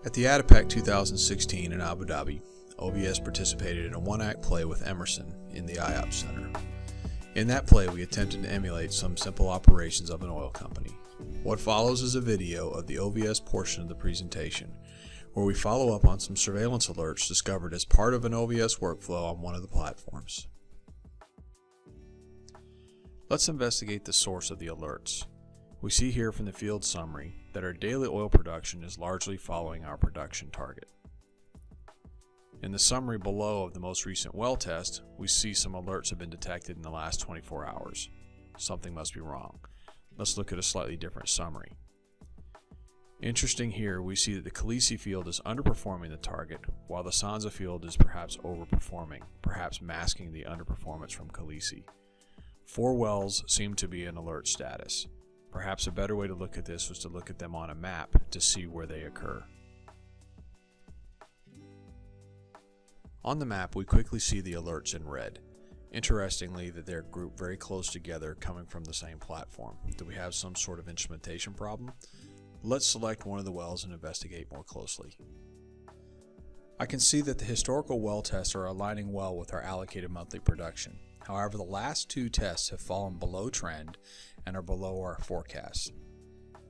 At the ADIPEC 2016 in Abu Dhabi, OVS participated in a one-act play with Emerson in the iOps Center. In that play, we attempted to emulate some simple operations of an oil company. What follows is a video of the OVS portion of the presentation, where we follow up on some surveillance alerts discovered as part of an OVS workflow on one of the platforms. Let's investigate the source of the alerts. We see here from the field summary that our daily oil production is largely following our production target. In the summary below of the most recent well test, we see some alerts have been detected in the last 24 hours. Something must be wrong. Let's look at a slightly different summary. Interesting here, we see that the Khaleesi field is underperforming the target, while the Sansa field is perhaps overperforming, perhaps masking the underperformance from Khaleesi. 4 wells seem to be in alert status. Perhaps a better way to look at this was to look at them on a map to see where they occur. On the map, we quickly see the alerts in red. Interestingly, that they're grouped very close together coming from the same platform. Do we have some sort of instrumentation problem? Let's select one of the wells and investigate more closely. I can see that the historical well tests are aligning well with our allocated monthly production. However, the last 2 tests have fallen below trend and are below our forecast.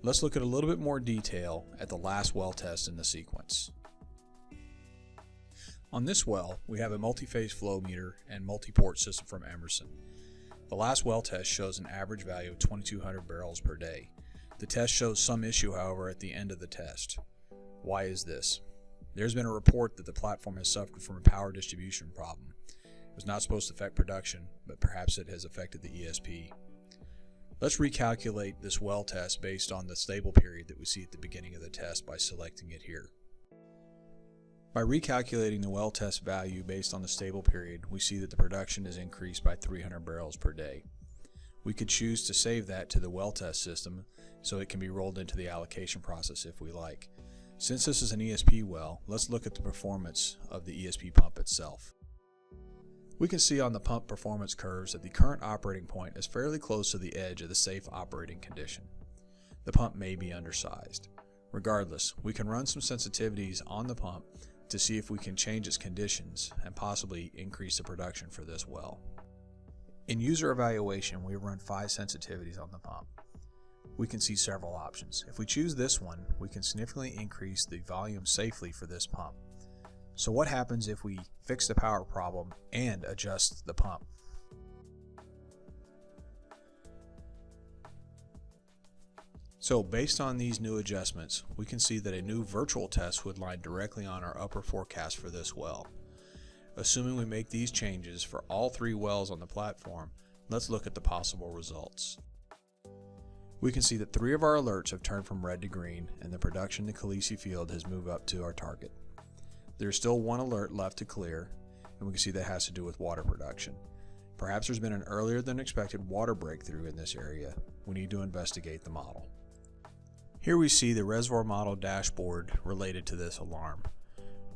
Let's look at a little bit more detail at the last well test in the sequence. On this well, we have a multi-phase flow meter and multi-port system from Emerson. The last well test shows an average value of 2,200 barrels per day. The test shows some issue, however, at the end of the test. Why is this? There's been a report that the platform has suffered from a power distribution problem. It was not supposed to affect production, but perhaps it has affected the ESP. Let's recalculate this well test based on the stable period that we see at the beginning of the test by selecting it here. By recalculating the well test value based on the stable period, we see that the production is increased by 300 barrels per day. We could choose to save that to the well test system so it can be rolled into the allocation process if we like. Since this is an ESP well, let's look at the performance of the ESP pump itself. We can see on the pump performance curves that the current operating point is fairly close to the edge of the safe operating condition. The pump may be undersized. Regardless, we can run some sensitivities on the pump to see if we can change its conditions and possibly increase the production for this well. In user evaluation, we run 5 sensitivities on the pump. We can see several options. If we choose this one, we can significantly increase the volume safely for this pump. So what happens if we fix the power problem and adjust the pump? So based on these new adjustments, we can see that a new virtual test would line directly on our upper forecast for this well. Assuming we make these changes for all 3 wells on the platform, let's look at the possible results. We can see that 3 of our alerts have turned from red to green, and the production in the Khaleesi field has moved up to our target. There's still 1 alert left to clear, and we can see that has to do with water production. Perhaps there's been an earlier than expected water breakthrough in this area. We need to investigate the model. Here we see the reservoir model dashboard related to this alarm.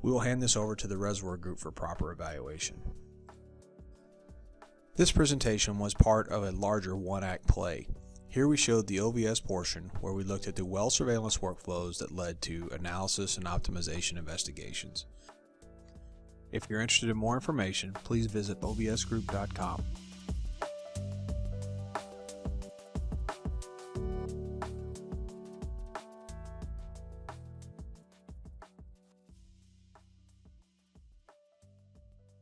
We will hand this over to the reservoir group for proper evaluation. This presentation was part of a larger one-act play. Here we showed the OVS portion where we looked at the well surveillance workflows that led to analysis and optimization investigations. If you're interested in more information, please visit ovsgroup.com.